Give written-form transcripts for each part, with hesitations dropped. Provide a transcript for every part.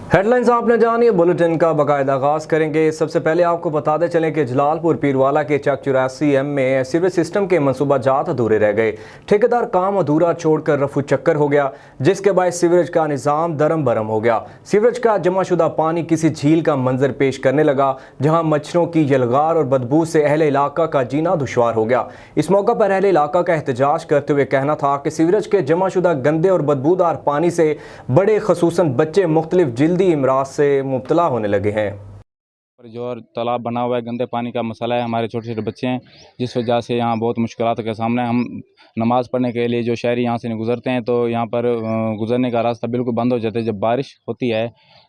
Headlines आपने जानी, bulletin का बाकायदा आगाज करेंगे। सबसे पहले आपको बताते चलें कि जलालपुर पीरवाला के चक 84 में सीवरेज सिस्टम के मनसूबा जात अधूरे रह गए। ठेकेदार काम अधूरा छोड़कर रफू चक्कर हो गया, जिसके बाद सीवरेज का निज़ाम दरम बरम हो गया। सीवरेज का जमाशुदा पानी किसी झील का मंजर पेश करने लगा, जहाँ मच्छरों की यलगार और बदबू से अहले इलाका का जीना दुश्वार हो गया। इस मौका पर अहले इलाका का एहतजाज करते हुए कहना था कि सीवरेज के जमाशुदा गंदे और बदबूदार पानी से बड़े खसूसन बच्चे मुख्तलिफ जल्दी इमराज से मुब्तला होने लगे हैं। जो तालाब बना हुआ है, गंदे पानी का मसला है, हमारे छोटे छोटे बच्चे हैं, जिस वजह से यहाँ बहुत मुश्किलात के सामने हम नमाज़ पढ़ने के लिए जो शहरी यहाँ से नहीं गुजरते हैं, तो यहाँ पर गुजरने का रास्ता बिल्कुल बंद हो जाता है। जब बारिश होती है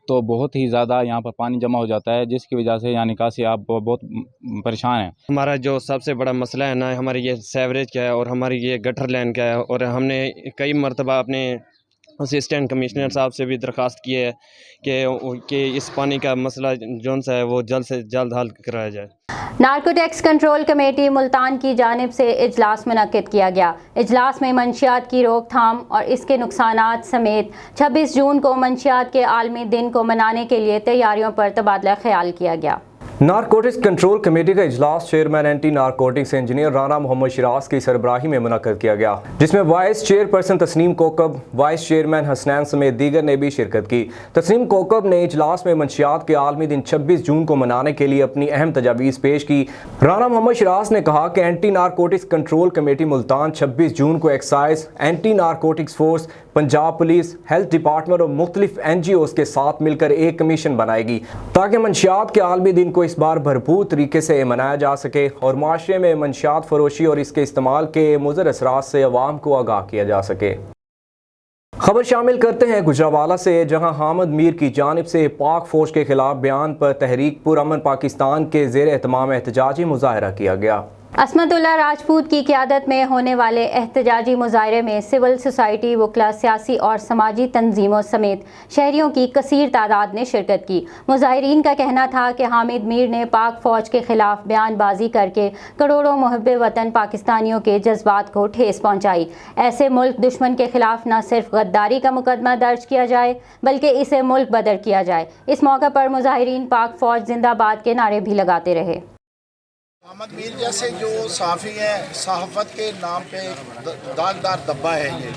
तो बहुत ही ज़्यादा यहाँ पर पानी जमा हो जाता है, जिसकी वजह से यहाँ निकासी आप बहुत परेशान हैं। हमारा जो सबसे बड़ा मसला है ना, हमारी ये सीवरेज का है और हमारी ये गटर लाइन का है, और हमने कई मरतबा अपने असिस्टेंट कमिश्नर साहब से भी दरख्वास्त की है कि इस पानी का मसला जौन सा है वो जल्द से जल्द हल कराया जाए। नारकोटिक्स कंट्रोल कमेटी मुल्तान की जानिब से इजलास मुनक्किद किया गया। इजलास में मंशियात की रोकथाम और इसके नुकसानात समेत 26 जून को मंशियात के आलमी दिन को मनाने के लिए तैयारियों पर तबादला ख्याल किया गया। नारकोटिक्स कंट्रोल कमेटी का इजलास chairman anti narcotics engineer Rana Mohammad Shiraz की सरबराही में मुनक्किद किया गया, जिसमें vice chairperson Tasneem Kokab, vice chairman Hasnain समेत दीगर ने भी शिरकत की। तस्नीम कोकब ने इजलास में मंशियात के आलमी दिन 26 जून को मनाने के लिए अपनी अहम तजावीज़ पेश की। राना मोहम्मद शिराज ने कहा कि anti narcotics control committee Multan 26 जून को excise, anti narcotics force, Punjab police, health department और मुख्तलिफ NGOs के साथ मिलकर एक कमीशन बनाएगी, ताकि मंशियात के आलमी दिन को इस बार भरपूर तरीके से मनाया जा सके और माशरे में मंशियात फरोशी और इसके इस्तेमाल के मुज़र असरात से अवाम को आगाह किया जा सके। खबर शामिल करते हैं गुजरावाला से, जहां हामिद मीर की जानिब से पाक फौज के खिलाफ बयान पर तहरीक पुरअमन पाकिस्तान के ज़ेर एहतमाम एहतजाजी मुजाहरा किया गया। असमतुल्लाह राजपूत की क़यादत में होने वाले एहतजाजी मुजाहरे में सिविल सोसाइटी, वकला, सियासी और समाजी तंजीमों समेत शहरियों की कसीर तादाद ने शिरकत की। मुजाहिरीन का कहना था कि हामिद मीर ने पाक फ़ौज के ख़िलाफ़ बयानबाजी करके करोड़ों मुहब्बे वतन पाकिस्तानियों के जज्बात को ठेस पहुँचाई। ऐसे मुल्क दुश्मन के ख़िलाफ़ न सिर्फ गद्दारी का मुकदमा दर्ज किया जाए, बल्कि इसे मुल्क बदर किया जाए। इस मौके पर मुजाहिरीन पाक फ़ौज जिंदाबाद के नारे भी लगाते रहे। हामिद मीर जैसे जो सहाफ़ी हैं, सहाफ़त के नाम पे दागदार दब्बा है ये।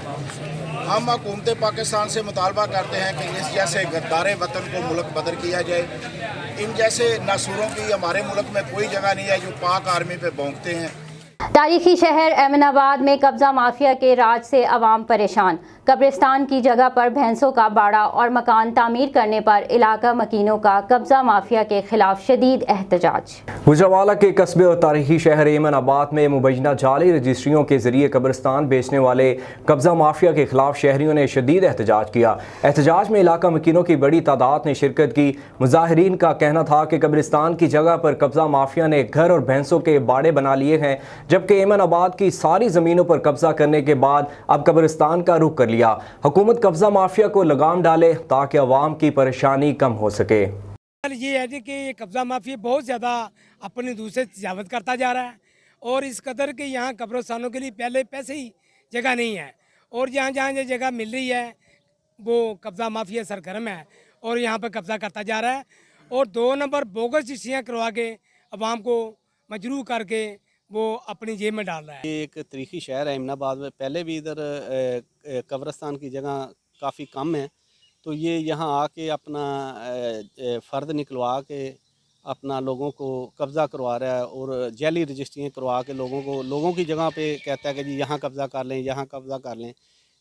हम हुकूमत पाकिस्तान से मुतालबा करते हैं कि इस जैसे गद्दारे वतन को मुल्क बदर किया जाए। इन जैसे नासूरों की हमारे मुल्क में कोई जगह नहीं है जो पाक आर्मी पे भौंकते हैं। तारीखी शहर एमनाबाद में कब्ज़ा माफिया के राज से अवाम परेशान। कब्रिस्तान की जगह पर भैंसों का बाड़ा और मकान तामीर करने पर इलाका मकीनों का कब्ज़ा माफिया के खिलाफ शदीद एहतजाज। गुजरावाला के कस्बे और तारीखी शहर एमनाबाद में मुबैना जाली रजिस्ट्रियों के जरिए कब्रिस्तान बेचने वाले कब्ज़ा माफिया के खिलाफ शहरियों ने शदीद एहतजाज किया। एहतजाज में इलाका मकीनों की बड़ी तादाद ने शिरकत की। मुजाहिरीन का कहना था कि कब्रिस्तान की जगह पर कब्ज़ा माफिया ने घर और भैंसों के बाड़े बना लिए हैं, जबकि एमनाबाद की सारी ज़मीनों पर कब्ज़ा करने के बाद अब कब्रिस्तान का रुख कर लिया। हुकूमत कब्ज़ा माफिया को लगाम डाले ताकि अवाम की परेशानी कम हो सके। ये है कि ये कब्ज़ा माफिया बहुत ज़्यादा अपनी दूसरे तजावत करता जा रहा है, और इस कदर के यहाँ कब्रिस्तानों के लिए पहले पैसे ही जगह नहीं है, और जहाँ जहाँ ये जगह मिल रही है वो कब्ज़ा माफिया सरगर्म है और यहाँ पर कब्ज़ा करता जा रहा है, और 2 नंबर बोगस रजिस्ट्रियाँ करवा के अवाम को मजरूह करके वो अपनी जेब में डाल रहा है। ये एक तारीखी शहर है एमनाबाद में, पहले भी इधर कब्रिस्तान की जगह काफ़ी कम है, तो ये यहाँ आके अपना फ़र्द निकलवा के अपना लोगों को कब्ज़ा करवा रहा है और जैली रजिस्ट्रियाँ करवा के लोगों की जगह पे कहता है कि जी यहाँ कब्ज़ा कर लें, यहाँ कब्ज़ा कर लें।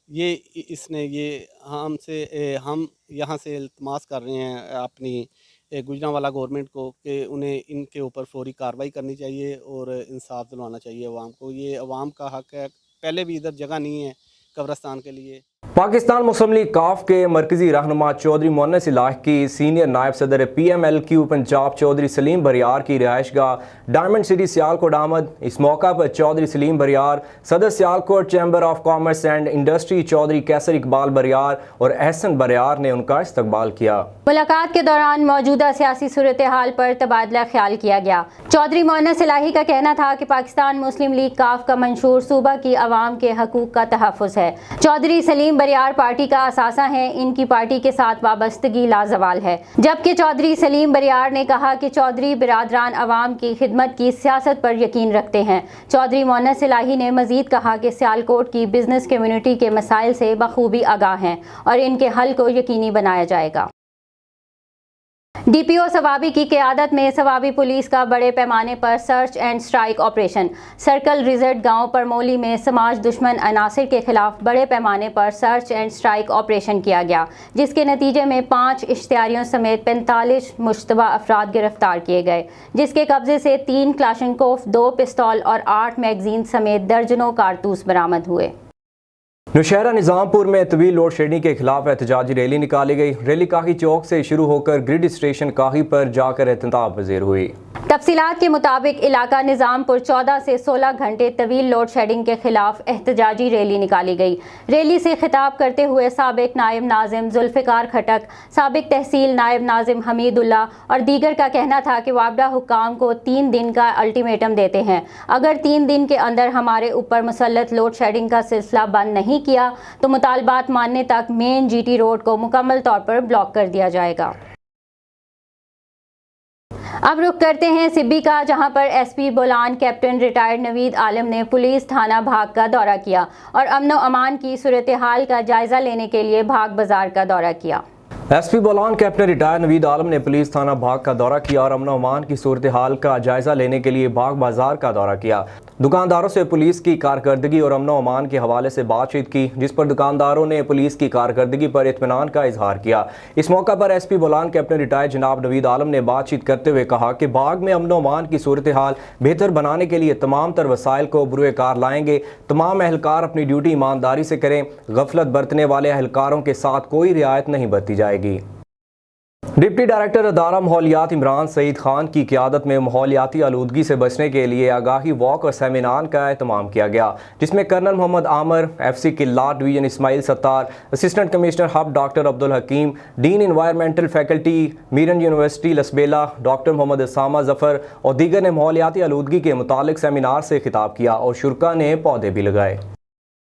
ये इसने ये हम यहाँ से इल्तमास कर रहे हैं अपनी गुजरांवाला गवर्नमेंट को कि उन्हें इनके ऊपर फौरी कार्रवाई करनी चाहिए और इंसाफ दिलवाना चाहिए अवाम को। ये अवाम का हक़ है, पहले भी इधर जगह नहीं है कब्रिस्तान के लिए। पाकिस्तान मुस्लिम लीग काफ के मरकजी रहनुमा चौधरी मोहन्नस इलाही की सीनियर नायब सदर PMLQ पंजाब चौधरी सलीम बरियार की रिहाइश गाह डायमंड सिटी सियालकोट आमद। इस मौका पर चौधरी सलीम बरियार, सदर Sialkot chamber of commerce and industry Chaudhry Qaiser Iqbal Bariyar और एहसन बरियार ने उनका इस्तकबाल किया। मुलाकात के दौरान मौजूदा सियासी सूरत हाल पर तबादला ख्याल किया गया। चौधरी मोहन्नस इलाही का कहना था कि पाकिस्तान मुस्लिम लीग काफ का मंशूर सूबा की आवाम के हकूक का तहफ़्फ़ुज़ है। चौधरी सलीम बरियार पार्टी का असासा हैं, इनकी पार्टी के साथ वाबस्तगी लाजवाल है। जबकि चौधरी सलीम बरियार ने कहा कि चौधरी बिरादरान अवाम की खिदमत की सियासत पर यकीन रखते हैं। चौधरी मोहन्नस इलाही ने मजीद कहा कि सियालकोट की बिजनेस कम्युनिटी के मसाइल से बखूबी आगाह हैं और इनके हल को यकीनी बनाया जाएगा। डीपीओ सवाबी की क़यादत में सवाबी पुलिस का बड़े पैमाने पर search and strike operation. Circle रिजर्ट गांव परमोली में समाज दुश्मन अनासिर के खिलाफ बड़े पैमाने पर सर्च एंड स्ट्राइक ऑपरेशन किया गया, जिसके नतीजे में 5 इश्तिहारियों समेत 45 मुश्तबा अफराद गिरफ्तार किए गए, जिसके कब्जे से 3 क्लाशनकोफ, 2 पिस्तौल और 8 मैगजीन समेत दर्जनों कारतूस बरामद हुए। नौशहरा निज़ामपुर में तवील लोड शेडिंग के खिलाफ एहतजाजी रैली निकाली गई। रैली काही चौक से शुरू होकर ग्रिड स्टेशन काही पर जाकर एहतजाज पजीर हुई। तफसीलात के मुताबिक इलाका निज़ामपुर 14 से 16 घंटे तवील लोड शेडिंग के खिलाफ एहतजाजी रैली निकाली गई। रैली से खिताब करते हुए साबिक नायब नाजिम जुल्फ़िकार खटक, साबिक तहसील नायब नाजिम हमीदुल्ला और दीगर का कहना था कि वापडा हुक्काम को 3 दिन का अल्टीमेटम देते हैं। अगर 3 दिन के अंदर हमारे ऊपर मुसल्लत लोड शेडिंग का सिलसिला बंद नहीं किया तो मुतालबात मानने तक मेन जीटी रोड को मुकम्मल तौर पर ब्लॉक कर दिया जाएगा। अब रुख करते हैं सिब्बी का, जहां पर SP Bolan captain retired Naveed Alam ने पुलिस थाना भाग का दौरा किया और अमन व अमान की सूरत हाल का जायजा लेने के लिए भाग बाजार का दौरा किया। SP Bolan captain retired Naveed Alam ने पुलिस थाना भाग का दौरा किया और अमन व अमान की सूरत हाल का जायजा लेने के लिए भाग बाजार का दौरा किया। दुकानदारों से पुलिस की कारकर्दगी और अमन व अमान के हवाले से बातचीत की, जिस पर दुकानदारों ने पुलिस की कारकर्दगी पर इत्मीनान का इजहार किया। इस मौका पर एसपी बोलान कैप्टन रिटायर्ड जनाब नवीद आलम ने बातचीत करते हुए कहा कि बाग में अमन व अमान की सूरत हाल बेहतर बनाने के लिए तमाम तर वसाइल को बुरुए कार लाएंगे। तमाम अहलकार अपनी ड्यूटी ईमानदारी से करें। गफलत बरतने वाले अहलकारों के साथ कोई रियायत नहीं बरती जाएगी। डिप्टी डायरेक्टर अदारा माहौलियात इमरान सईद खान की क़यादत में माहौलियाती आलूदगी से बचने के लिए आगाही वॉक और सेमिनार का एहतमाम किया गया, जिसमें colonel Mohammad Aamir, FC Kalat division Ismail Sattar, assistant commissioner Hub doctor Abdul Hakeem, dean environmental faculty मीरन यूनिवर्सिटी लसबेला डॉक्टर मोहम्मद असामा जफ़र और दीगर ने माहौलियाती आलूदगी के मुतालिक सेमिनार से खिताब किया और शुरका ने पौधे भी लगाए।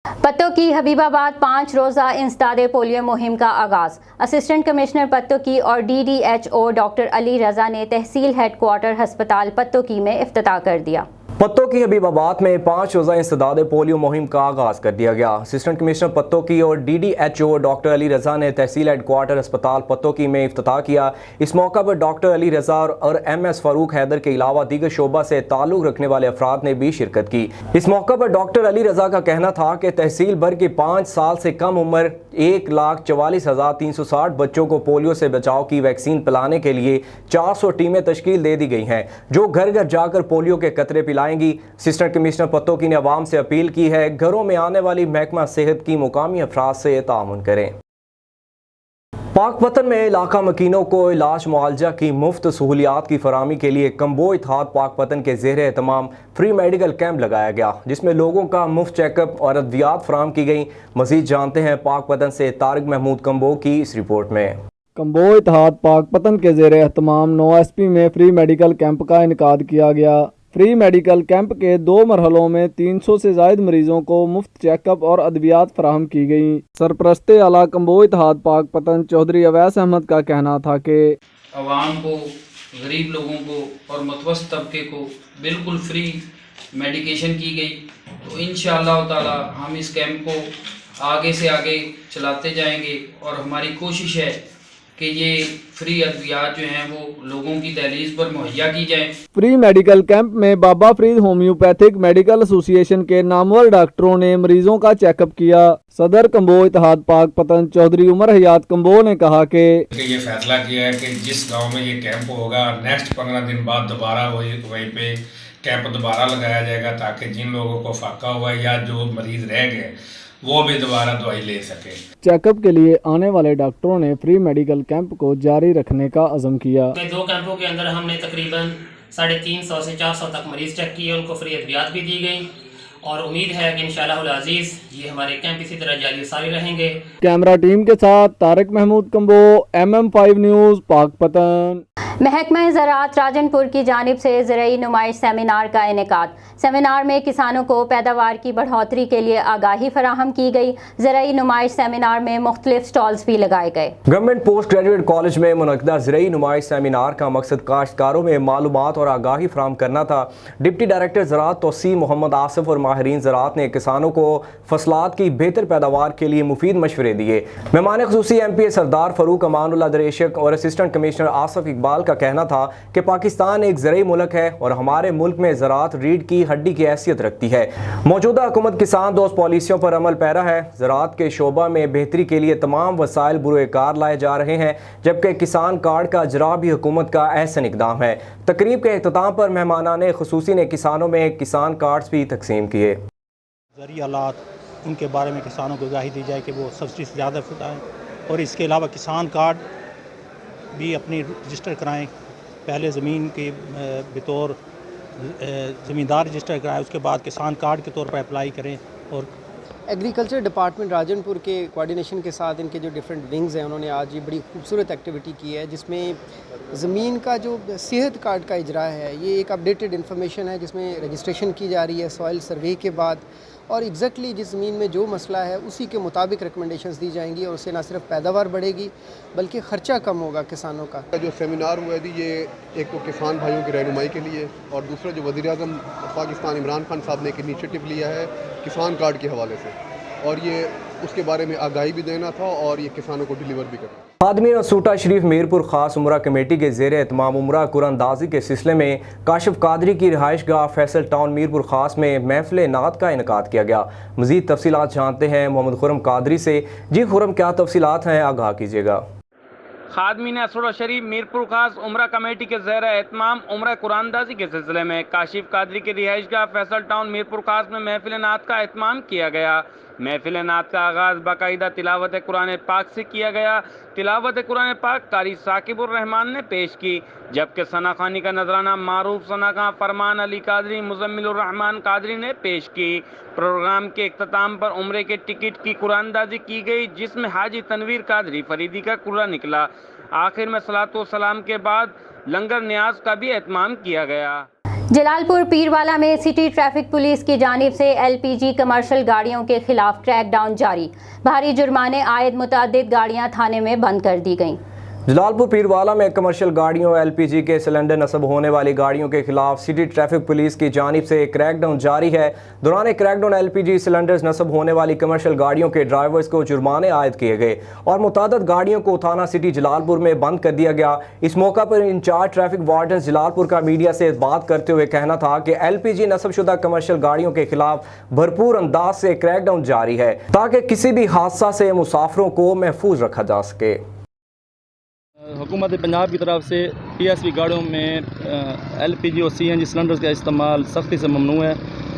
पत्तों की हबीबाबाद 5 रोज़ा इंसदादे पोलियो मुहिम का आगाज़। असिस्टेंट कमिश्नर पत्तों की और DDHO डॉक्टर अली रज़ा ने तहसील हेडक्वार्टर हस्पताल पत्तों की में इफ्तिताह कर दिया। पत्तों की हबीबाबाद में 5 रोज़ा इंसदादे पोलियो मुहिम का आगाज़ कर दिया गया। असिस्टेंट कमिश्नर पत्तों की और DDHO डॉक्टर अली रज़ा ने तहसील हेडक्वार्टर अस्पताल पत्तों की में इफ्तिताह किया। इस मौका पर डॉक्टर अली रज़ा और MS फ़ारूक हैदर के अलावा दीगर शोबा से ताल्लुक़ रखने वाले अफराद ने भी शिरकत की। इस मौका पर डॉक्टर अली रज़ा का कहना था कि तहसील भर की 5 साल से कम उम्र 1,44,360 बच्चों को पोलियो से बचाव की वैक्सीन पिलाने के लिए 400 टीमें तश्कील दे दी गई हैं, जो घर घर जाकर पोलियो के कतरे पिलाएंगी। असिस्टेंट कमिश्नर पत्तों की ने अवाम से अपील की है घरों में आने वाली महकमा सेहत की मुकामी अफराद से तामुन करें। पाकपतन में इलाका मकीनों को इलाज मुआलजा की मुफ्त सहूलियात की फराहमी के लिए कम्बो इत्तेहाद पाकपतन के ज़ेर एहतमाम फ्री मेडिकल कैंप लगाया गया, जिसमें लोगों का मुफ्त चेकअप और अद्वियात फराहम की गई। मज़ीद जानते हैं पाकपतन से तारिक महमूद कम्बो की इस रिपोर्ट में। कम्बो इत्तेहाद पाकपतन के ज़ेर एहतमाम 9 SP में फ्री मेडिकल कैंप का इनकाद किया गया। फ्री मेडिकल कैंप के 2 मरहलों में 300 से ज़ायद मरीजों को मुफ्त चेकअप और अद्वियात फराहम की गई। सरपरस्ते आला कम्बो इत्तेहाद पाकपतन चौधरी अवैस अहमद का कहना था कि आवाम को, गरीब लोगों को और मुतवस्सित तबके को बिल्कुल फ्री मेडिकेशन की गई। तो इंशाअल्लाह ताला हम इस कैंप को आगे से आगे चलाते जाएंगे और हमारी कोशिश है कि ये फ्री अद्वियात जो हैं वो लोगों की दहलीज पर मुहैया की जाएं। फ्री मेडिकल कैंप में बाबा फरीद होम्योपैथिक मेडिकल एसोसिएशन के नामवर डॉक्टरों ने मरीजों का चेकअप किया। सदर कम्बो इत्तेहाद पाकपतन चौधरी उमर हयात कम्बो ने कहा कि ये फैसला किया है कि जिस गांव में ये कैंप होगा नेक्स्ट 15 दिन बाद दोबारा वहीं पे कैंप दोबारा लगाया जाएगा, ताकि जिन लोगों को फाका हुआ या जो मरीज रह गए वो भी दोबारा दवाई ले सके। चेकअप के लिए आने वाले डॉक्टरों ने फ्री मेडिकल कैंप को जारी रखने का अज़म किया। 2 कैंपों के अंदर हमने तकरीबन 350 से 400 तक मरीज चेक किए, उनको फ्री अद्वियात भी दी गई اور امید ہے کہ انشاءاللہ العزیز یہ ہمارے کیمپ اسی طرح جاری ساری رہیں گے. کیمرہ ٹیم کے ساتھ طارق محمود کمبو، MM5 نیوز، پاک پتن. محکمہ زراعت راجن پور کی جانب سے زرعی نمائش سیمینار کا انعقاد. سیمینار میں کسانوں کو پیداوار کی بڑھوتری کے لیے آگاہی فراہم کی گئی. زرعی نمائش سیمینار میں مختلف سٹالز بھی لگائے گئے. گورنمنٹ پوسٹ گریجویٹ کالج میں منعقدہ زرعی نمائش سیمینار کا مقصد کاشتکاروں میں معلومات اور آگاہی فراہم کرنا تھا. ڈپٹی ڈائریکٹر زراعت توسیع محمد آصف اور ماہرین زراعت نے کسانوں کو فصلات کی بہتر پیداوار کے لیے مفید مشورے دیے. مہمان خصوصی MPA سردار فاروق امان اللہ دریشک اور اسسٹنٹ کمشنر آصف اقبال کا کہنا تھا کہ پاکستان ایک زرعی ملک ہے اور ہمارے ملک میں زراعت ریڑھ کی ہڈی کی حیثیت رکھتی ہے. موجودہ حکومت کسان دوست پالیسیوں پر عمل پیرا ہے. زراعت کے شعبہ میں بہتری کے لیے تمام وسائل بروئے کار لائے جا رہے ہیں، جبکہ کسان کارڈ کا اجرا بھی حکومت کا احسن اقدام ہے. تقریب کے اختتام پر مہمانان خصوصی نے کسانوں میں کسان کارڈز بھی تقسیم کیے. زرعی آلات ان کے بارے میں کسانوں کو آگاہی دی جائے کہ وہ سبسڈی سے زیادہ اٹھائیں، اور اس کے علاوہ کسان کارڈ بھی اپنی رجسٹر کرائیں. پہلے زمین کے بطور زمیندار رجسٹر کرائیں، اس کے بعد کسان کارڈ کے طور پر اپلائی کریں. اور ایگریکلچر ڈپارٹمنٹ راجن پور کے کوارڈینیشن کے ساتھ ان کے جو ڈفرینٹ ونگز ہیں، انہوں نے آج یہ بڑی خوبصورت ایکٹیویٹی کی ہے جس میں زمین کا جو صحت کارڈ کا اجرا ہے، یہ ایک اپڈیٹڈ انفارمیشن ہے جس میں رجسٹریشن کی جا رہی ہے سوائل سروے کے بعد، اور ایگزیکٹلی جس زمین میں جو مسئلہ ہے اسی کے مطابق ریکمنڈیشنز دی جائیں گی، اور اس سے نہ صرف پیداوار بڑھے گی بلکہ خرچہ کم ہوگا کسانوں کا. جو سیمینار ہوا ہے یہ ایک تو کسان بھائیوں کی رہنمائی کے لیے، اور دوسرا جو وزیر اعظم پاکستان عمران خان صاحب نے ایک انیشیٹو لیا ہے کسان کارڈ کے حوالے سے، اور یہ اس کے بارے میں آگاہی بھی دینا تھا اور یہ کسانوں کو ڈیلیور بھی کرنا. خادمین اسوٹا شریف میرپور خاص عمرہ کمیٹی کے زیر اہتمام عمرہ قرآن اندازی کے سلسلے میں کاشف قادری کی رہائش گاہ فیصل ٹاؤن میرپور خاص میں محفل نعت کا انعقاد کیا گیا. مزید تفصیلات جانتے ہیں محمد خرم قادری سے. جی خرم، کیا تفصیلات ہیں، آگاہ کیجیے گا. خادمین اسوٹا شریف میرپور خاص عمرہ کمیٹی کے زیر اہتمام عمرہ قرآن اندازی کے سلسلے میں کاشف قادری کی رہائش گاہ فیصل ٹاؤن میرپور خاص میں محفل نعت کا اہتمام کیا گیا. محفل نعت کا آغاز باقاعدہ تلاوت قرآن پاک سے کیا گیا. تلاوت قرآن پاک قاری ثاقب الرحمان نے پیش کی، جبکہ ثنا خوانی کا نذرانہ معروف ثنا خواں فرمان علی قادری مزمل الرحمان قادری نے پیش کی. پروگرام کے اختتام پر عمرے کے ٹکٹ کی قرآن اندازی کی گئی، جس میں حاجی تنویر قادری فریدی کا قرعہ نکلا. آخر میں صلاۃ و سلام کے بعد لنگر نیاز کا بھی اہتمام کیا گیا. جلال پور پیروالا میں سٹی ٹریفک پولیس کی جانب سے LPG کمرشل گاڑیوں کے خلاف کریک ڈاؤن جاری. بھاری جرمانے عائد متعدد گاڑیاں تھانے میں بند کر دی گئیں. جلال پور پیروالا میں کمرشل گاڑیوں LPG کے سلنڈر نصب ہونے والی گاڑیوں کے خلاف سٹی ٹریفک پولیس کی جانب سے کریک ڈاؤن جاری ہے. دوران کریک ڈاؤن LPG سلنڈرز نصب ہونے والی کمرشل گاڑیوں کے ڈرائیورز کو جرمانے عائد کیے گئے اور متعدد گاڑیوں کو تھانہ سٹی جلال پور میں بند کر دیا گیا. اس موقع پر انچارج ٹریفک وارڈن جلال پور کا میڈیا سے بات کرتے ہوئے کہنا تھا کہ LPG نصب شدہ کمرشل گاڑیوں کے خلاف بھرپور انداز سے کریک ڈاؤن جاری ہے تاکہ کسی بھی حادثہ سے مسافروں کو محفوظ رکھا جا سکے. حکومت پنجاب کی طرف سے PSV گاڑیوں میں LPG اور CNG سلنڈرز کا استعمال سختی سے ممنوع ہے.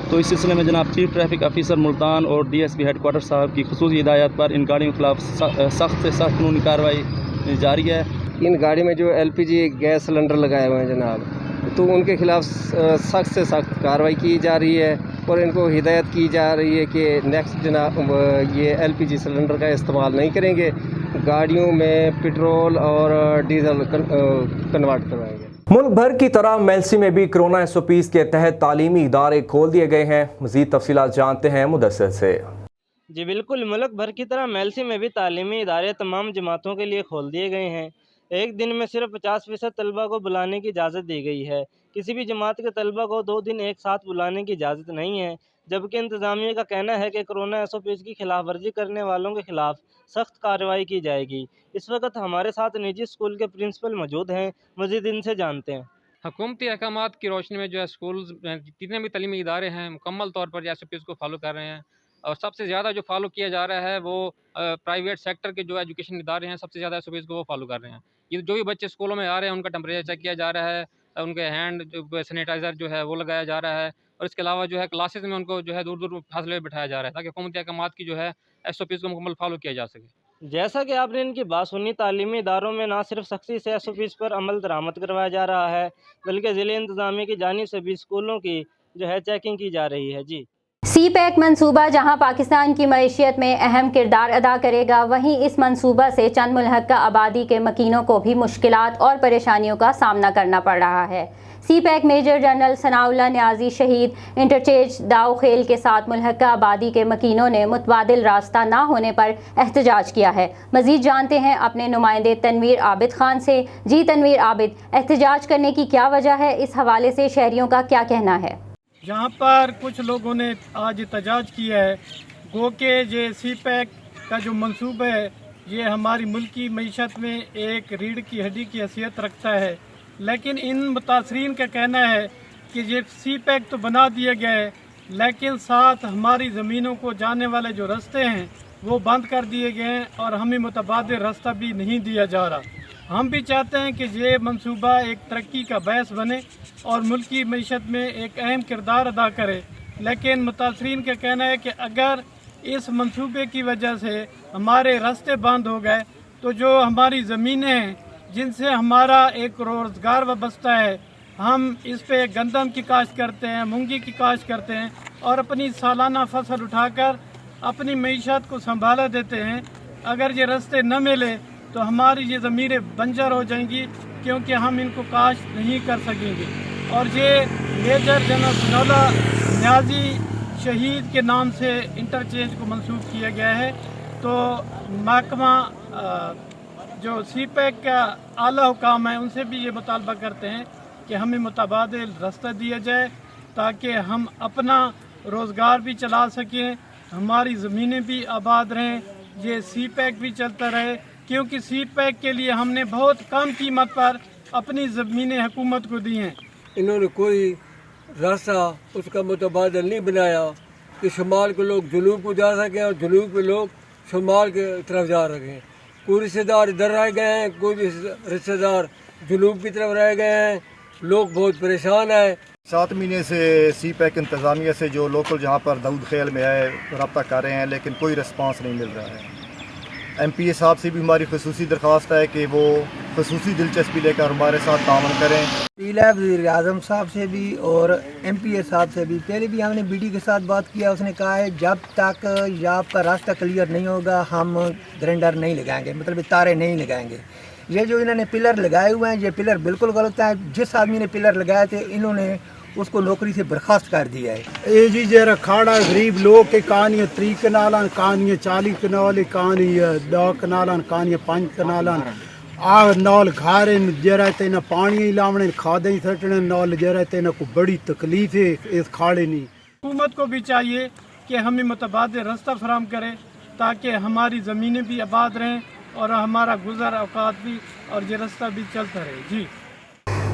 تو اس سلسلے میں جناب چیف ٹریفک آفیسر ملتان اور DSP ہیڈ کوارٹر صاحب کی خصوصی ہدایت پر ان گاڑیوں کے خلاف سخت سے سخت قانونی کارروائی جاری ہے. ان گاڑی میں جو LPG گیس سلنڈر لگائے ہوئے ہیں جناب، تو ان کے خلاف سخت سے سخت کارروائی کی جا رہی ہے اور ان کو ہدایت کی جا رہی ہے کہ نیکسٹ جناب یہ LPG سلنڈر کا استعمال نہیں کریں گے، گاڑیوں میں پٹرول اور ڈیزل کنورٹ کروائیں گے. ملک بھر کی طرح میلسی میں بھی کرونا SOPs کے تحت تعلیمی ادارے کھول دیے گئے ہیں. مزید تفصیلات جانتے ہیں مدثر سے. جی بالکل، ملک بھر کی طرح میلسی میں بھی تعلیمی ادارے تمام جماعتوں کے لیے کھول دیے گئے ہیں. ایک دن میں صرف 50% طلبہ کو بلانے کی اجازت دی گئی ہے. کسی بھی جماعت کے طلبہ کو 2 دن ایک ساتھ بلانے کی اجازت نہیں ہے، جبکہ انتظامیہ کا کہنا ہے کہ کرونا SOPs کی خلاف ورزی کرنے والوں کے خلاف سخت کارروائی کی جائے گی. اس وقت ہمارے ساتھ نجی اسکول کے پرنسپل موجود ہیں، مزید ان سے جانتے ہیں. حکومتی احکامات کی روشنی میں جو ہے اسکولز جتنے بھی تعلیمی ادارے ہیں مکمل طور پر SOPs کو فالو کر رہے ہیں، اور سب سے زیادہ جو فالو کیا جا رہا ہے وہ پرائیویٹ سیکٹر کے جو ایجوکیشن ادارے ہیں سب سے زیادہ SOPs کو وہ فالو کر رہے ہیں. یہ جو بھی بچے اسکولوں میں آ رہے ہیں ان کا ٹمپریچر چیک کیا جا رہا ہے، ان کے ہینڈ سینیٹائزر جو ہے وہ لگایا جا رہا ہے، اور اس کے علاوہ جو ہے کلاسز میں ان کو جو ہے دور دور فاصلے میں بٹھایا جا رہا ہے تاکہ حکومتی احکامات کی جو ہے SOPs کو مکمل فالو کیا جا سکے. جیسا کہ آپ نے ان کی بات سنی، تعلیمی اداروں میں نہ صرف سختی سے SOPs پر عمل درآمد کروایا جا رہا ہے، بلکہ ضلع انتظامیہ کی جانب سے بھی اسکولوں کی جو ہے چیکنگ کی جا رہی ہے. جی सी पैक मंसूबा जहां पाकिस्तान की मईशियत में अहम किरदार अदा करेगा, वहीं इस मंसूबा से चंद मुल्हक्का आबादी के मकीनों को भी मुश्किलात और परेशानियों का सामना करना पड़ रहा है। CPEC major general Sanaullah Niazi शहीद इंटरचेंज दाऊ खेल के साथ मुल्हक्का आबादी के मकीनों ने मुतबादिल रास्ता ना होने पर एहतजाज किया है। मजीद जानते हैं अपने नुमाइंदे तनवीर आबिद खान से। जी तनवीर आबिद, एहतजाज करने की क्या वजह है? इस हवाले से शहरियों का क्या कहना है? यहाँ पर कुछ लोगों ने आज एहतजाज किया है गो के ये सी पैक का जो मंसूबा है ये हमारी मुल्क की मईशत में एक रीढ़ की हड्डी की हैसियत रखता है, लेकिन इन मुतासरीन का कहना है कि ये सी पैक तो बना दिया गया है लेकिन साथ हमारी ज़मीनों को जाने वाले जो रास्ते हैं वो बंद कर दिए गए हैं और हमें मुतबादिल रास्ता भी नहीं दिया जा रहा। हम भी चाहते हैं कि ये मंसूबा एक तरक्की का बायस बने और मुल्क की मईशत में एक अहम किरदार अदा करे, लेकिन मुतासरीन का कहना है कि अगर इस मंसूबे की वजह से हमारे रास्ते बंद हो गए तो जो हमारी ज़मीनें हैं जिनसे हमारा एक रोज़गार वाबस्ता है, हम इस पे गंदम की काश्त करते हैं, मूंगी की काश्त करते हैं और अपनी सालाना फसल उठाकर अपनी मईशत को संभाला देते हैं। अगर ये रास्ते न मिले तो हमारी ये ज़मीरें बंजर हो जाएंगी क्योंकि हम इनको काश्त नहीं कर सकेंगे। और ये मेजर जनरल सनाउल्लाह न्याजी शहीद के नाम से इंटरचेंज को मंसूब किया गया है। तो महकमा जो सी पैक का आला हुकाम है उनसे भी ये मुतालबा करते हैं कि हमें मुतबादिल रास्ता दिया जाए ताकि हम अपना रोज़गार भी चला सकें, हमारी ज़मीनें भी आबाद रहें, ये सी पैक भी चलता रहे, क्योंकि सी पैक के लिए हमने बहुत कम कीमत पर अपनी ज़मीनें हुकूमत को दी हैं। इन्होंने कोई रास्ता उसका मुतबादल नहीं बनाया कि शुमाल के लोग जनूब को जा सकें और जनूब के लोग शुमाल के तरफ जा सकें। कोई रिश्तेदार इधर रह गए हैं, कोई रिश्तेदार जनूब की तरफ रह गए हैं, लोग बहुत परेशान हैं। 7 महीने से सी पैक इंतज़ामिया से जो लोकल जहाँ पर दाऊद खेल में है रब्ता कर रहे हैं लेकिन कोई रिस्पांस नहीं मिल रहा है। MPA साहब से भी हमारी खसूसी दरख्वास्त है कि वो खसूसी दिलचस्पी लेकर हमारे साथ तावन करें। पीला वज़ीर आज़म साहब से भी और MPA साहब से भी पहले भी हमने BD के साथ बात किया, उसने कहा है जब तक आपका रास्ता क्लियर नहीं होगा हम ग्राइंडर नहीं लगाएंगे, मतलब तारे नहीं लगाएंगे। ये जो इन्होंने पिलर लगाए हुए हैं ये पिलर बिल्कुल गलत है। जिस आदमी ने पिलर लगाए थे इन्होंने उसको नौकरी से बर्खास्त कर दिया है। ये जी जरा खाड़ा गरीब लोग के कहानी 3 कनालान कहानी 40 कनाल कहानी 2 कनालान कहानी 5 कनालान आ नाल घारे जरा तेना पानी लावने खादे सटने नाल जरा तेना को बड़ी तकलीफ है इस खाड़े नहीं। हुकूमत को भी चाहिए कि हमें मुतबादिल रास्ता फराहम करे ताकि हमारी ज़मीनें भी आबाद रहें और हमारा गुज़र औकात भी और ये रास्ता भी चलता रहे। जी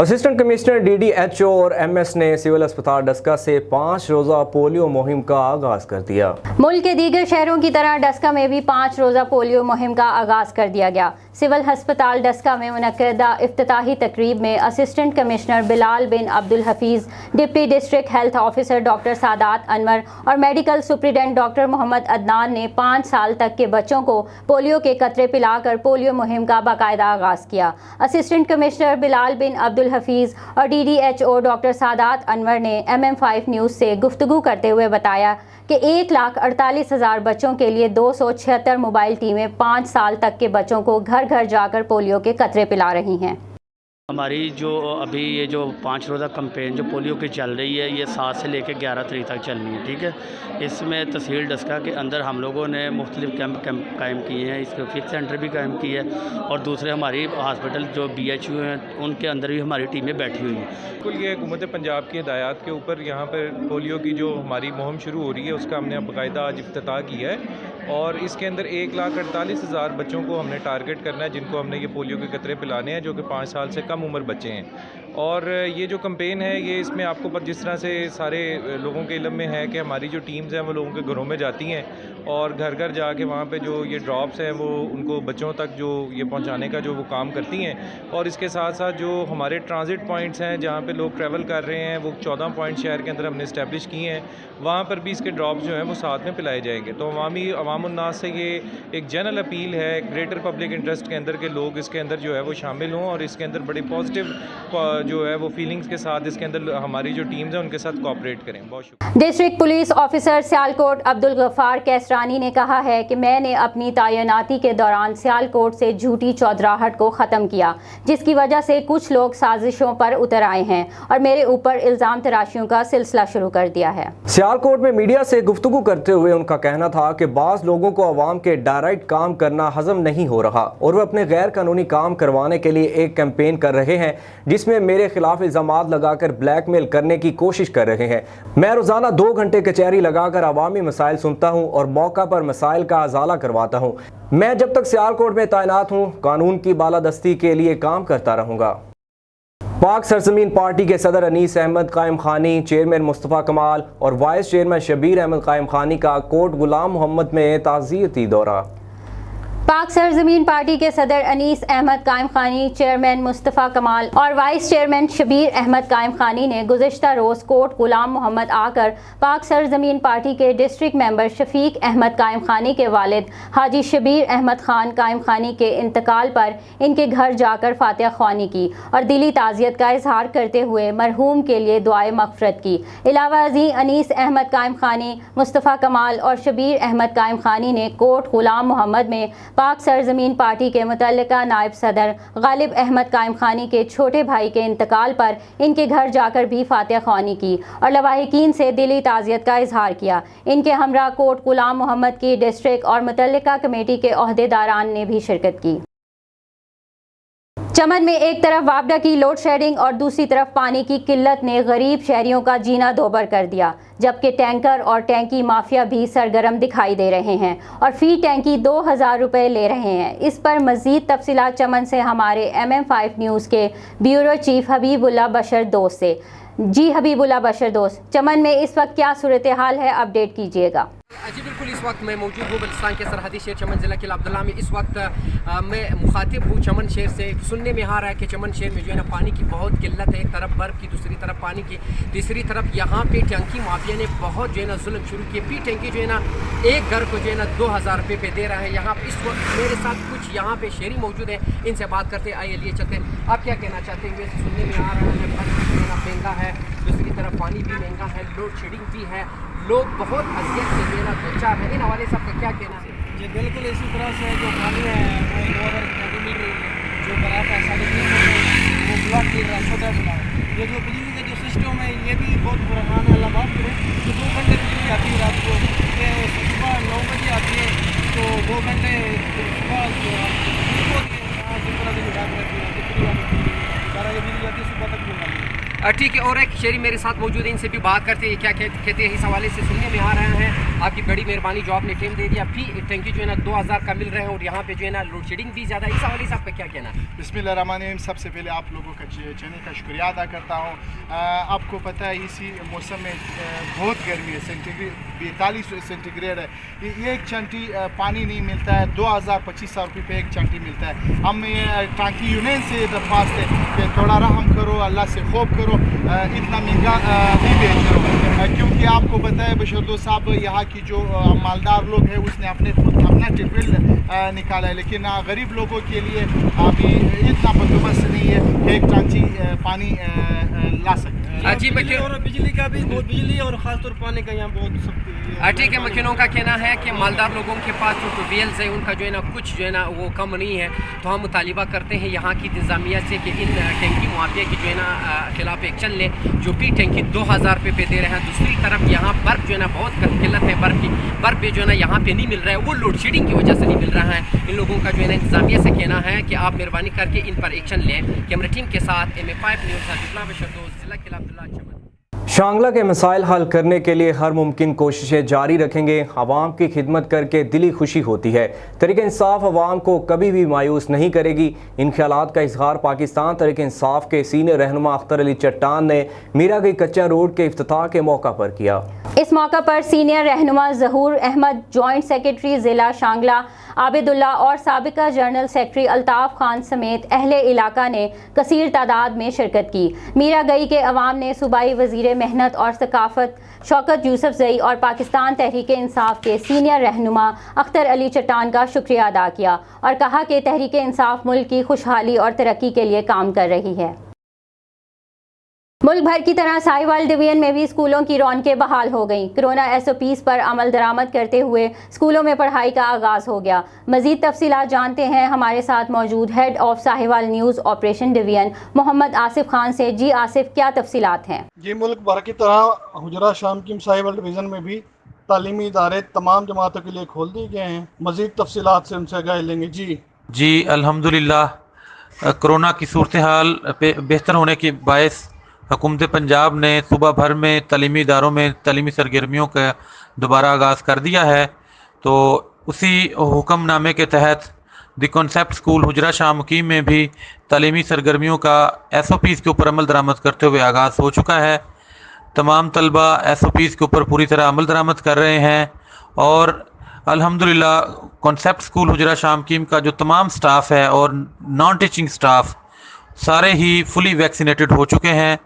असिस्टेंट कमिश्नर DDHO और MS ने सिविल अस्पताल डस्का से 5 रोज़ा पोलियो मुहिम का आगाज़ कर दिया। मुल्क के दीगर शहरों की तरह डस्का में भी 5 रोज़ा पोलियो मुहिम का आगाज़ कर दिया गया। सिविल हस्पताल डस्का में मुनक्किदा इफ्तिताही तकरीब में assistant commissioner Bilal bin Abdul Hafeez, deputy district health officer doctor Saadat Anwar और medical superintendent doctor Mohammad Adnan ने 5 साल तक के बच्चों को पोलियो के कतरे पिलाकर पोलियो मुहिम का बाकायदा आगाज़ किया। असिस्टेंट कमिश्नर बिलाल बिन अब्दुल हफीज़ और DDHO डॉक्टर सादात अनवर ने MM5 न्यूज़ से गुफ्तगू करते हुए बताया कि 1,48,000 बच्चों के लिए 276 मोबाइल टीमें 5 साल तक के बच्चों को घर घर जाकर पोलियो के कतरे पिला रही हैं। हमारी जो अभी ये जो 5 रोज़ा कैंपेन जो पोलियो की चल रही है ये 7 से लेकर 11 तारीख तक चलनी है, ठीक है। इसमें तहसील डस्का के अंदर हम लोगों ने मुख्तलिफ कैंप कायम किए हैं, इसके फिट सेंटर भी कायम किए हैं और दूसरे हमारी हॉस्पिटल जो BHU हैं उनके अंदर भी हमारी टीमें बैठी हुई हैं। बिल्कुल ये हुकूमत पंजाब की हिदायत के ऊपर यहाँ पर पोलियो की जो हमारी मुहिम शुरू हो रही है उसका हमने बाकायदा आज इफ्तिताह किया है और इसके अंदर 1,48,000 बच्चों को हमने टारगेट करना है जिनको हमने ये पोलियो के कतरे पिलाने हैं जो कि 5 साल से कम उम्र बच्चे हैं। और ये जो कैंपेन है ये इसमें आपको पर जिस तरह से सारे लोगों के इल्म में है कि हमारी जो टीम्स हैं वो लोगों के घरों में जाती हैं और घर घर जाके वहाँ पे जो ये ड्रॉप्स हैं वो उनको बच्चों तक जो ये पहुँचाने का जो वो काम करती हैं। और इसके साथ साथ जो हमारे ट्रांजिट पॉइंट्स हैं जहाँ पे लोग ट्रैवल कर रहे हैं वो 14 पॉइंट शहर के अंदर हमने इस्टेब्लिश किए हैं, वहाँ पर भी इसके ड्रॉप्स जो हैं वो साथ में पिलाए जाएंगे। तो अवामुन्नास से ये एक जनरल अपील है ग्रेटर पब्लिक इंटरेस्ट के अंदर के लोग इसके अंदर जो है वो शामिल हों और इसके अंदर बड़ी पॉजिटिव जो है वो फीलिंग्स के साथ इसके अंदर हमारी जो टीम्स हैं उनके साथ कोऑपरेट करें। बहुत शुक्रिया। District police officer Sialkot Abdul Ghaffar Kaisrani ने कहा है कि मैंने अपनी तैनाती के दौरान सियालकोट से झूठी चौधराहट को ख़त्म किया, जिसकी वजह से कुछ लोग साजिशों पर उतर आए हैं और मेरे ऊपर इल्ज़ाम तराशियों का सिलसिला शुरू कर दिया है। सियालकोट में मीडिया से गुफ्तगू करते हुए उनका कहना था कि बाज़ लोगों को अवाम के डायरेक्ट काम करना हजम नहीं हो रहा और वो अपने गैर कानूनी काम करवाने के लिए एक कैंपेन कर रहे हैं जिसमें मेरे खिलाफ इल्ज़ामात लगाकर ब्लैकमेल करने की कोशिश कर रहे हैं। मैं रोज़ाना 2 घंटे कचहरी लगाकर अवामी मसाइल सुनता हूँ और मौका पर मसाइल का अजाला करवाता हूँ। मैं जब तक सियालकोट में तैनात हूँ कानून की बालादस्ती के लिए काम करता रहूँगा। पाक सरजमीन पार्टी के सदर अनीस अहमद कायम खानी, चेयरमैन मुस्तफ़ा कमाल और वाइस चेयरमैन शबीर अहमद कायम खानी का कोट गुलाम मोहम्मद में ताज़ियती दौरा। पाक सरजमीन पार्टी के सदर अनीस अहमद कायम खानी, चेयरमैन मुस्तफ़ा कमाल और वाइस चेयरमैन शबीर अहमद कायम खानी ने गुज़िश्ता रोज़ कोट गुलाम मोहम्मद आकर पाक सरजमीन पार्टी के डिस्ट्रिक्ट मेंबर शफीक अहमद कायम खानी के वालिद हाजी शबीर अहमद खान कायम खानी के इंतकाल पर इनके घर जाकर फातिहा ख्वानी की और दिली ताज़ियत का इजहार करते हुए मरहूम के लिए दुआए मग़फ़िरत की। इलावा अज़ीं अनीस अहमद कायम खानी, मुस्तफ़ा कमाल और शबीर अहमद कायम खानी ने कोट गुलाम मोहम्मद में पाक सरजमीन पार्टी के मुतल्लिका नायब सदर गालिब अहमद कायम खानी के छोटे भाई के इंतकाल पर इनके घर जाकर भी फातिहा ख्वानी की और लवाहिकीन से दिली ताज़ियत का इजहार किया। इनके हमरा कोट गुलाम मोहम्मद की डिस्ट्रिक्ट और मुतल्लिका कमेटी के ओहदेदारान ने भी शिरकत की। चमन में एक तरफ वापडा की लोड शेडिंग और दूसरी तरफ पानी की किल्लत ने गरीब शहरियों का जीना दोबर कर दिया, जबकि टैंकर और टैंकी माफिया भी सरगर्म दिखाई दे रहे हैं और फी टैंकी 2000 रुपये ले रहे हैं। इस पर मज़ीद तफसीलात चमन से हमारे MM5 न्यूज़ के ब्यूरो चीफ हबीबुल्ला बशर दोस्त से। जी हबीबुल्ला बशर दोस्त, चमन में इस वक्त क्या सूरत हाल है, अपडेट कीजिएगा। जी बिल्कुल, इस वक्त मैं मौजूद हूँ बल्चिस्तान के सरहदी शहर चमन ज़िला किला अब्दुल्ला में। इस वक्त मैं मुखातिब हूँ चमन शहर से। सुनने में आ रहा है कि चमन शहर में जो है ना पानी की बहुत किल्लत है, एक तरफ बर्फ़ की, दूसरी तरफ पानी की, तीसरी तरफ यहाँ पे टैंकी माफिया ने बहुत जो है ना जुल्म शुरू किए। पी टैंकी जो है ना एक घर को जो है ना 2000 रुपये पे दे रहा है। यहाँ इस वक्त मेरे साथ कुछ यहाँ पे शहरी मौजूद हैं, इनसे बात करते आइए लिए चलते हैं। आप क्या कहना चाहते हैं? वैसे सुनने में आ रहा है बर्फ़ जो है ना महंगा है, दूसरी तरफ पानी भी महंगा है, लोड शेडिंग भी है, लोग बहुत अजियत से जो है ना दो चार है। इन हवाले से आपका क्या कहना है? जी बिल्कुल, इसी तरह से जो पानी है वो 2000 रुपये मिल रही है, जो बराबर है 350 वो ब्लॉक की रहा है। ये जो बिजली का जो सिस्टम है ये भी बहुत बुरा हाल है। अल्लाह माफ़ करे, तो 2 घंटे बिजली आती है रात को, सुबह 9 बजे आती है तो 2 घंटे सुबह बिजली आती है, सुबह तक नहीं आती। ठीक है, और एक शहरी मेरे साथ मौजूद है, इनसे भी बात करते हैं क्या कहते हैं। इस हवाले से सुनने में आ रहा है आपकी बड़ी मेहरबानी जो आपने टाइम दे दिया। फी टैंकी जो है ना 2000 का मिल रहे हैं और यहाँ पे जो है ना लोड शेडिंग भी ज़्यादा। इस हवाले से आपका क्या कहना है? बिस्मिल्लाहिर्रहमानिर्रहीम। सबसे पहले आप लोगों का चने का शुक्रिया अदा करता हूँ। आपको पता है इसी मौसम में बहुत गर्मी है, सेंटीग्रेड 42 सेंटीग्रेड है। ये एक चंटी पानी नहीं मिलता है, 2000-2500 रुपये पे एक चंटी मिलता है। हम ये टांकी यूनियन से दरख्वास्त है कि थोड़ा रहम करो, अल्लाह से खौफ करो, इतना महंगा नहीं बेच रहे, क्योंकि आपको पता है बशरदो साहब यहाँ की जो मालदार लोग हैं उसने अपना टिबिल निकाला है, लेकिन गरीब लोगों के लिए अभी इतना बंदोबस्त नहीं है कि एक टांची पानी ला सके। जी और बिजली का भी बहुत, बिजली और खासतौर पानी का यहाँ बहुत ठीक है। मकीनों का कहना है कि मालदार लोगों के पास जो ट्यूबवेल्स है उनका जो है ना कुछ जो है ना वो कम नहीं है, तो हम मुतालिबा करते हैं यहाँ की इंतज़ामिया से कि इन टैंकी मुआफिया की जो है ना खिलाफ एक्शन ले। जो भी टैंकी 2000 रुपये पे दे रहे हैं, दूसरी तरफ यहाँ बर्फ़ जो है ना बहुत किल्लत है, बर्फ़ भी जो है ना यहाँ पे नहीं मिल रहा है, वो लोड शेडिंग की वजह से नहीं मिल रहा है। इन लोगों का जो है ना इंतज़ामिया से कहना है कि आप मेहरबानी करके इन पर एक्शन लें। कैमरा टीम के साथ MM5 न्यूज़ ज़िला किला अब्दुल्ला चमन। शांगला के मसाइल हल करने के लिए हर मुमकिन कोशिशें जारी रखेंगे। आवाम की खिदमत करके दिली खुशी होती है। तहरीक इंसाफ आवाम को कभी भी मायूस नहीं करेगी। इन ख्यालात का इजहार पाकिस्तान तहरीक इंसाफ के सीनियर रहनुमा अख्तर अली चट्टान ने मीरागई कच्चा रोड के इफ्तिताह के मौका पर किया। इस मौका पर सीनियर रहनुमा ज़हूर अहमद, जॉइंट सेक्रेटरी ज़िला शांगला आबिदुल्ला और साबिका जनरल सेक्रेटरी अल्ताफ़ खान समेत अहले इलाका ने कसीर तादाद में शिरकत की। मीरागई के अवाम ने सूबाई वज़ीर मेहनत और सकाफ़त शौकत यूसुफ़ज़ई और पाकिस्तान तहरीक इंसाफ के सीनियर रहनुमा अख्तर अली चट्टान का शुक्रिया अदा किया और कहा कि तहरीक इंसाफ मुल्क की खुशहाली और तरक्की के लिए काम कर रही है। मुल्क भर की तरह साहिवाल डिवीजन में भी स्कूलों की रौनकें बहाल हो गईं। कोरोना SOPs पर अमल दरामद करते हुए स्कूलों में पढ़ाई का आगाज़ हो गया। मज़ीद तफसीलात जानते हैं हमारे साथ मौजूद head of Sahiwal news operation division Mohammad Asif Khan से। जी आसिफ, क्या तफसीलात हैं? जी, मुल्क भर की तरह हुजरा शामकीम साहिवाल डिवीज़न में भी तालीमी इदारे तमाम जमातों के लिए खोल दिए गए हैं। मज़ीद तफसीलात से उनसे आगाही लेंगे। जी अल्हम्दुलिल्लाह कोरोना की सूरत हाल बेहतर होने के बायस हुकूमत पंजाब ने सूबा भर में तालीमी इदारों में तालीमी सरगर्मियों का दोबारा आगाज़ कर दिया है। तो उसी हुक्मनामे के तहत द कॉन्सेप्ट स्कूल हुजरा शामकीम में भी तालीमी सरगर्मियों का SOPs के ऊपर अमल दरामद करते हुए आगाज़ हो चुका है। तमाम तलबा SOPs के ऊपर पूरी तरह अमल दरामद कर रहे हैं और अल्हम्दुलिल्लाह कॉन्सेप्ट स्कूल हुजरा शामकीम का जो तमाम स्टाफ है और नॉन टीचिंग स्टाफ सारे ही फुली वैक्सीनेटेड हो चुके हैं।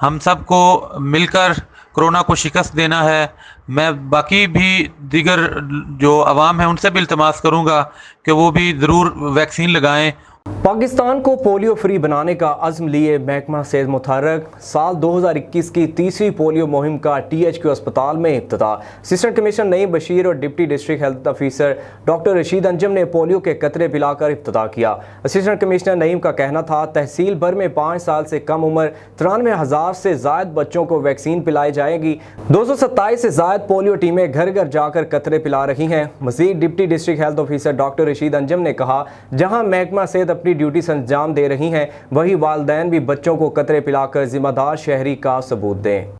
हम सबको मिलकर कोरोना को शिकस्त देना है। मैं बाकी भी दीगर जो अवाम है उनसे भी इल्तमास करूँगा कि वो भी ज़रूर वैक्सीन लगाएं। पाकिस्तान को पोलियो फ्री बनाने का अज़्म लिए महकमा सेहत मुतहर्रिक साल 2021 की तीसरी पोलियो मुहिम का THQ अस्पताल में इब्तिदा। असिस्टेंट कमिश्नर नईम बशीर और deputy district health officer doctor Rashid Anjum ने पोलियो के कतरे पिलाकर इब्तिदा किया। असिस्टेंट कमिश्नर नईम का कहना था तहसील भर में 5 साल से कम उम्र 93,000 से ज़ायद बच्चों को वैक्सीन पिलाई जाएगी। 227 से ज़ायद पोलियो टीमें घर घर जाकर कतरे पिला रही हैं। मज़ीद deputy district health officer doctor Rashid Anjum ने कहा जहाँ महकमा सेहत अपनी ड्यूटी से अंजाम दे रही हैं वही वालिदैन भी बच्चों को कतरे पिलाकर जिम्मेदार शहरी का सबूत दें।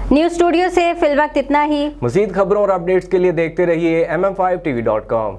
न्यूज़ स्टूडियो से फिल वक्त इतना ही। मज़ीद खबरों और अपडेट्स के लिए देखते रहिए MM5TV.com।